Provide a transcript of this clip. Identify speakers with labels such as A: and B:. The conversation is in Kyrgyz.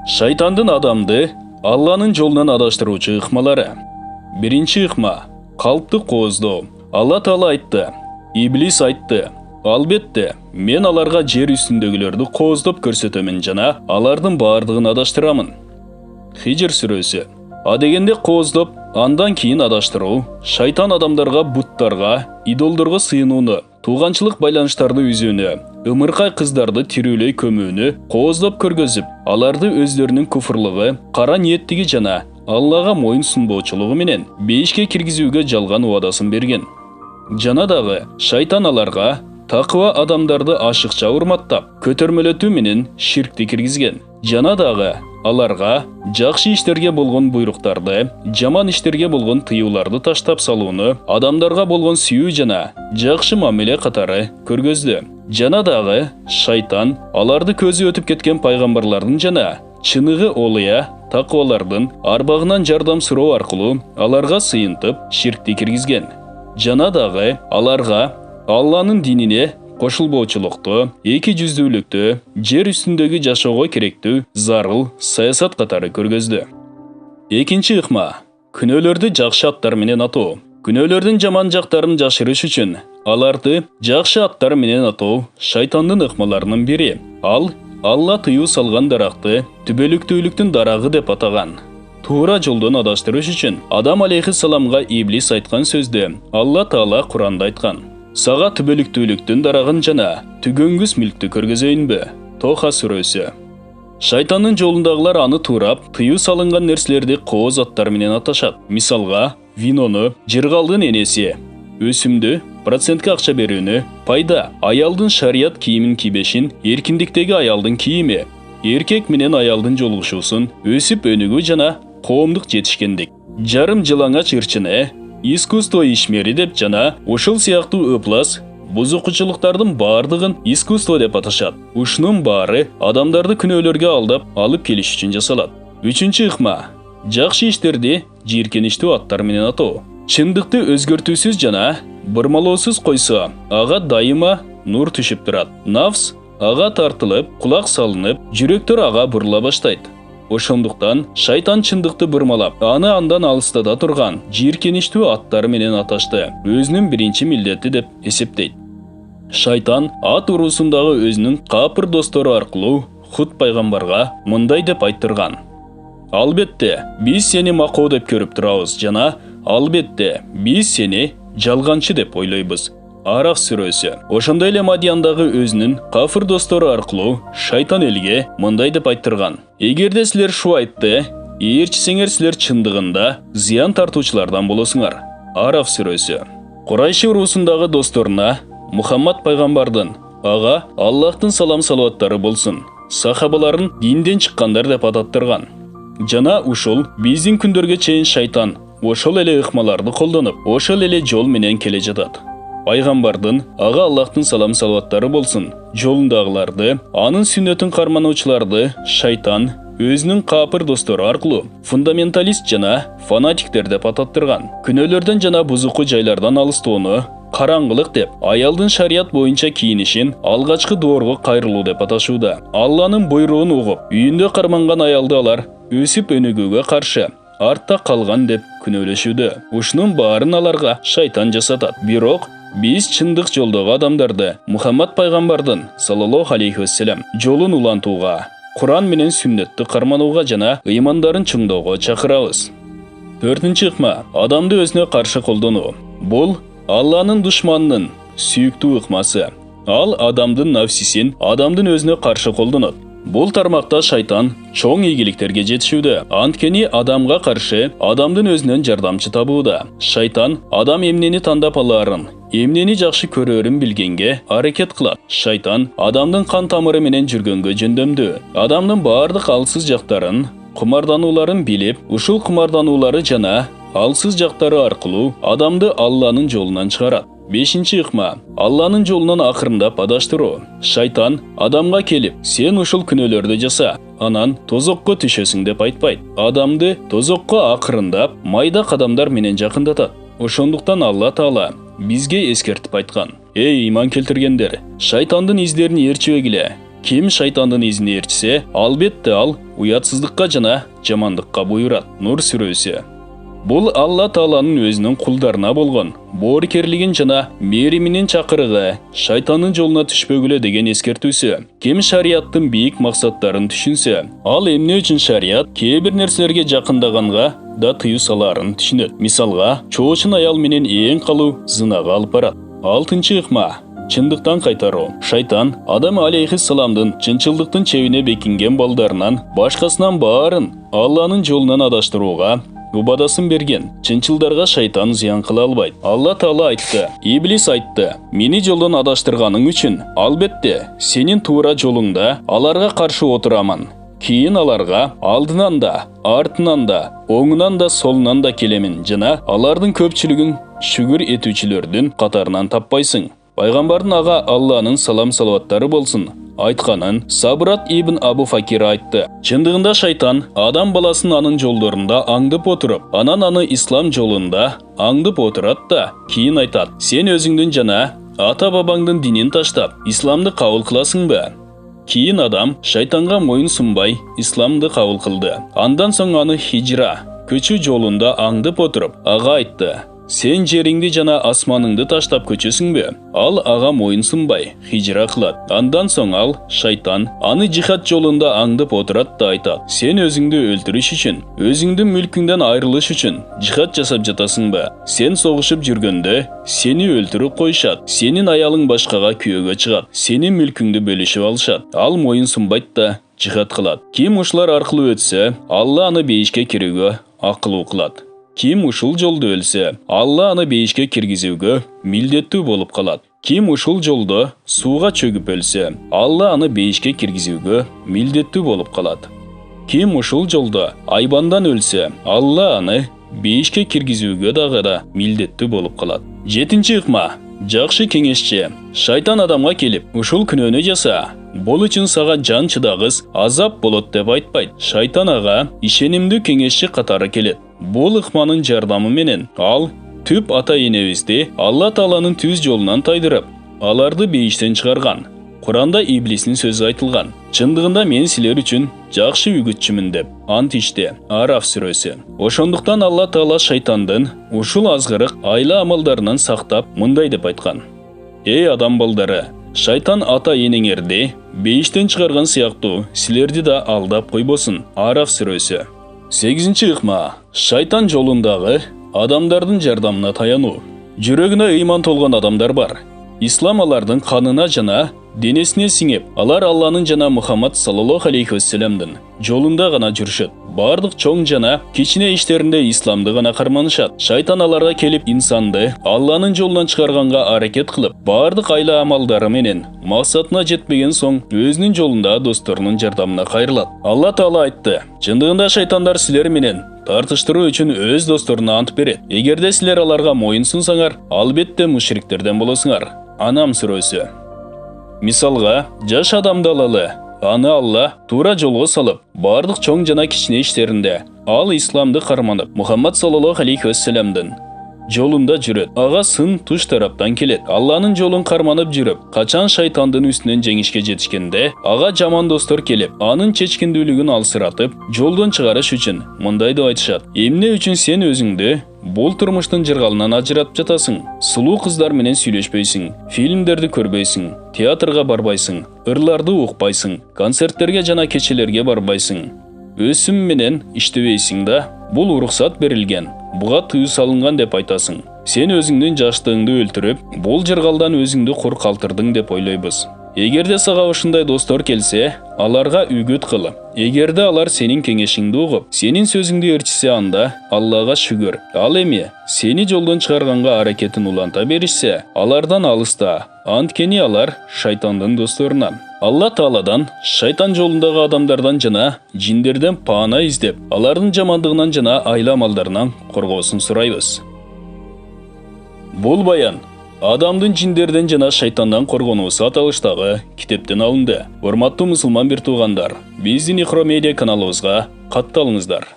A: Шайтандын адамды Алланын жолунан адаштыруучу ыкмалары. Биринчи ыкма — калпты кооздоо. Алла Таала айтты: Иблис айтты: Албетте, мен аларга жер үстүндөгүлөрдү кооздоп көрсөтөмүн жана алардын баардыгын адаштырамын. Хижр сүрөсү. А дегенде кооздоп, андан кийин адаштыруу, шайтан адамдарга буттарга, идолдорго сыйынууну, тууганчылык байланыштарды үзүүнү, ымыркай кыздарды тирүүлөй көмүүнү кооздоп көргөзүп, аларды өздөрүнүн куфурлугу, кара ниеттиги жана Аллага моюн сунбоочулугу менен бейишке киргизүүгө жалган убадасын берген. Жана дагы шайтан аларга такыба адамдарды ашыкча урматтап, көтөрмөлөтүү менен ширкти киргизген. Жана дагы аларга жакшы иштерге болгон буйруктарды, жаман иштерге болгон тыюуларды таштап салууну, адамдарга болгон сүйүү жана жакшы мамиле катары көргөздү. Жана дагы шайтан аларды көзү өтүп кеткен пайгамбарлардын жана чыныгы олуя такыбалардын арбагынан жардам суроо аркылуу аларга сыйынтып ширкти киргизген. Жана дагы аларга Алланын динине кошулбоочулукту, эки жүздүүлүктү, жер үстүндөгү жашоого керектүү зарыл саясат катары көргөздү. Экинчи ыкма — күнөөлөрдү жакшы аттар менен атоо. Күнөөлөрдүн жаман жактарын жашырыш үчүн аларды жакшы аттар менен атоо шайтандын ыкмаларынын бири. Ал Алла тыюу салган даракты түбөлүктүүлүктүн дарагы деп атаган. Туура жолдон адаштырыш үчүн Адам алейхиссаламга Иблис айткан сөздү Алла Таала Куранда айткан. Сага түбөлүктүүлүктүн дарагын жана түгөнгүс мүлктү көргөзөйүнбү? Тоха сүрөсү. Шайтандын жолундагылар аны туурап, тыюу салынган нерселерди кооз аттар менен аташат. Мисалга, винону, жыргалдын энеси, өсүмдү, процентке акча берүүнү, пайда, аялдын шарият кийимин кийбешин, эркиндиктеги аялдын кийими, эркек менен аялдын жолугушуусун, өсүп өнүгүү жана коомдук жетишкендик. Жарым жылаңач ырчыны, искусство ишмери деп жана ушул сыяктуу ыплас, бузукучулуктардын баардыгын искусство деп аташат. Ушунун баары адамдарды күнөөлөргө алдап алып келиш үчүн жасалат. Үчүнчү ыкма — жакшы иштерди жийиркеничтүү аттар менен атоо. Чындыкты өзгөртүүсүз жана бурмалоосуз койсо, ага дайыма нур түшүп турат. Нафс ага тартылып, кулак салынып, жүрөктөр ага бурула баштайт. Ошондуктан шайтан чындыкты бурмалап, аны андан алыстата турган жийиркеничтүү аттар менен аташты өзүнүн биринчи милдети деп эсептейт. Шайтан ат уруусундагы өзүнүн капыр достору аркылуу Худ пайгамбарга мындай деп айттырган: Албетте, биз сени макоо деп көрүп турабыз жана албетте, биз сени жалганчы деп ойлойбуз. Араф сүрөсү. Ошондой эле Мадияндагы өзүнүн кафыр достору аркылуу шайтан элге мындай деп айттырган: Эгерде силер Шуайтты ээрчисеңер, силер чындыгында зыян тартуучулардан болосуңар. Араф сүрөсү. Курайши уруусундагы досторуна Мухаммад пайгамбардын, ага Аллахтын салам салаваттары болсун, сахабаларын динден чыккандар деп ататтырган. Жана ушул биздин күндөргө чейин шайтан ошол эле ыкмаларды колдонуп, ошол эле жол менен келе жатат. Пайгамбардын, ага Аллахтын салам салаваттары болсун, жолундагыларды, анын сүннөтүн кармануучуларды шайтан өзүнүн капыр достору аркылуу фундаменталист жана фанатиктер деп ататтырган. Күнөөлөрдөн жана бузуку жайлардан алыстоону караңгылык деп, аялдын шарият боюнча кийинишин алгачкы доорго кайрылуу деп аташууда. Алланын буйругун угуп, үйүндө карманган аялды алар өсүп өнүгүүгө каршы артта калган деп күнөөлөшүүдө. Ушунун баарын аларга шайтан жасатат. Бирок биз чындык жолдогу адамдарды Мухаммад пайгамбардын саллаллаху алейхи вассалам жолун улантууга, Куран менен сүннөттү карманууга жана ыймандарын чыңдоого чакырабыз. Төртүнчү ыкма — адамды өзүнө каршы колдонуу. Бул Алланын душманынын сүйүктүү ыкмасы. Ал адамдын нафсисин адамдын өзүнө каршы колдонот. Бул тармакта шайтан чоң ийгиликтерге жетишүүдө. Анткени адамга каршы адамдын өзүнөн жардамчы табууда. Шайтан адам эмнени тандап алаарын, эмнени жакшы көрөрүн билгенге аракет кылат. Шайтан адамдын кан тамыры менен жүргөнгө жөндөмдүү. Адамдын баардык алсыз жактарын, кумарданууларын билип, ушул кумардануулары жана алсыз жактары аркылуу адамды Алланын жолунан чыгарат. Бешинчи ыкма — Алланын жолунан акырындап адаштыруу. Шайтан адамга келип, сен ушул күнөөлөрдү жаса, анан тозокко түшөсүң деп айтпайт. Адамды тозокко акырындап, майда кадамдар менен жакындатат. Ошондуктан Алла Таала бизге эскертип айткан: Эй иман келтиргендер, шайтандын издерин ээрчибегиле, Ким шайтандын изине ээрчсе, албетте ал уятсыздыкка жана жамандыкка буйрат. Нур сүрөсү. Бул Алла Тааланын өзүнүн кулдарына болгон боорукерлигин жана мээриминин чакырыгы, шайтандын жолуна түшпөгүлө деген эскертүүсү. Ким шариаттын бийик максаттарын түшүнсө, ал эмне үчүн шарият кээ бир нерселерге жакындаганга да тыюу салаарын түшүнөт. Мисалга, чоочун аял менен ээн калуу зынага алып барат. 6 ыкма. Чындыктан кайтаруу. Шайтан Адам алейхиссаламдын чынчылдыктын чебине бекинген балдарынан башкасынан баарын Алланын жолунан адаштырууга убадасын берген. Чынчылдарга шайтан зыян кыла албайт. Алла Таала айтты. Иблис айтты: "Мени жолдон адаштырганың үчүн, албетте, сенин туура жолуңда аларга каршы отураман. Кийин аларга алдынан да, артынан да, оңунан да, солунан да келемин жана алардын көпчүлүгүн шүгүр этүүчүлөрдүн катарынан таппайсың." Пайгамбардын ага Алланын салам салаваттары болсун айтканын Сабрат ибн Абу Факир айтты. Чындыгында шайтан адам баласын анын жолдорунда аңдып отуруп, анан аны ислам жолунда аңдып отурат да кийин айтат: "Сен өзүңдүн жана ата бабаңдын динин таштап, исламды кабыл кыласыңбы?" Кийин адам шайтанга моюн сунбай исламды кабыл кылды. Андан соң аны хижра, көчүү жолунда аңдып отуруп, ага айтты: "Сен жериңди жана асманыңды таштап көчөсүңбү?" Ал ага моюн сунбай хижра кылат. Андан соң ал шайтан аны жихад жолунда аңдып отурат да айтат: "Сен өзүңдү өлтүрүш үчүн, өзүңдүн мүлкүңдөн айрылыш үчүн жихад жасап жатасыңбы? Сен согушуп жүргөндө сени өлтүрүп коюшат, сенин аялың башкага күйөөгө чыгат, сенин мүлкүңдү бөлүшүп алышат." Ал моюн сунбайт да жихад кылат. Ким ушулар аркылуу өтсө, Алла аны бейишке кирүүгө акылуу кылат. Ким ушул жолду өлсө, Алла аны бейишке киргизүүгө милдеттүү болуп калат. Ким ушул жолдо сууга чөгүп өлсө, Алла аны бейишке киргизүүгө милдеттүү болуп калат. Ким ушул жолдо айбандан өлсө, Алла аны бейишке киргизүүгө дагы да милдеттүү болуп калат. 7 ыкма. Жакшы кеңешчи. Шайтан адамга келип, ушул күнөөнү жаса, бул үчүн сага жан чыдагыс азап болот деп айтпайт. Шайтан ага ишенимдүү кеңешчи катары келет. Бул ыкманын жардамы менен ал түп ата-энебизди Алла Тааланын түз жолунан тайдырып, аларды бейиштен чыгарган. Куранда Иблистин сөзү айтылган: "Чындыгында мен силер үчүн жакшы үгүтчүмүн" деп. Ант иште, Араф сүрөсү. Ошондуктан Алла Таала шайтандын ушул азгырык айла амалдарынан сактап мындай деп айткан: "Эй адам балдары, шайтан ата-энеңерди бейиштен чыгарган сыяктуу силерди да алдап койбосун." Араф сүрөсү. 8 ыкма. Шайтан жолундагы адамдардын жардамына таянуу. Жүрөгүнө ыйман толгон адамдар бар. Ислам алардын канына жана денесине сиңип, алар Алланын жана Мухаммад саллаллаху алейхи вассаламдын жолунда гана жүрүшөт. Бардык чоң жана кичине иштеринде исламды гана карманышат. Шайтан аларга келип инсанды Алланын жолунан чыгарганга аракет кылып, бардык айла амалдары менен максатына жетпеген соң өзүнүн жолунда досторунун жардамына кайрылат. Алла Таала айтты: "Чындыгында шайтандар силер менен тартыштыруу үчүн өз досторуна ант берет. Эгерде силер аларга моюн сунсаңар, албетте мушриктерден болосуңар." Анам сүрөсү. Мисалга, жаш адамды алалы. Аны Алла туура жолго салып, бардык чоң жана кичине иштеринде ал исламды карманып, Мухаммад саллаллаху алейхи вассаламдын жолунда жүрөт. Ага сын туш тараптан келет. Алланын жолун карманып жүрүп, качан шайтандын үстүнөн жеңишке жетишкенде, ага жаман достор келип, анын чечкиндүүлүгүн алсыратып, жолдон чыгарыш үчүн мындай деп айтышат: "Эмне үчүн сен өзүңдү бул турмуштун жыргалынан ажыратып жатасың? Сулуу кыздар менен сүйлөшпөйсүң, фильмдерди көрбөйсүң, театрга барбайсың, ырларды укпайсың, концерттерге жана кечелерге барбайсың. Өсүм менен иштебейсиң да, бул уруксат берилген, буга тыюу салынган деп айтасың. Сен өзүңдүн жаштыгыңды өлтүрүп, бул жыргалдан өзүңдү кур калтырдың деп ойлойбуз. Эгерде сага ушундай достор келсе, аларга үгүт кыл. Эгерде алар сенин кеңешиңди угуп, сенин сөзүңдү ээрчисе, анда Аллага шүгүр. Ал эми сени жолдон чыгарганга аракетин уланта беришсе, алардан алыста. Анткени алар шайтандын досторунан." Алла Тааладан шайтан жолундагы адамдардан жана жиндерден паана издеп, алардын жамандыгынан жана айла амалдарынан коргоосун сурайбыз. Бул баян адамдын жиндерден жана шайтандан коргонуусу аталыштагы китептен алынды. Урматтуу мусулман бир туугандар, биздин Ихро медиа каналыбызга катталыңыздар.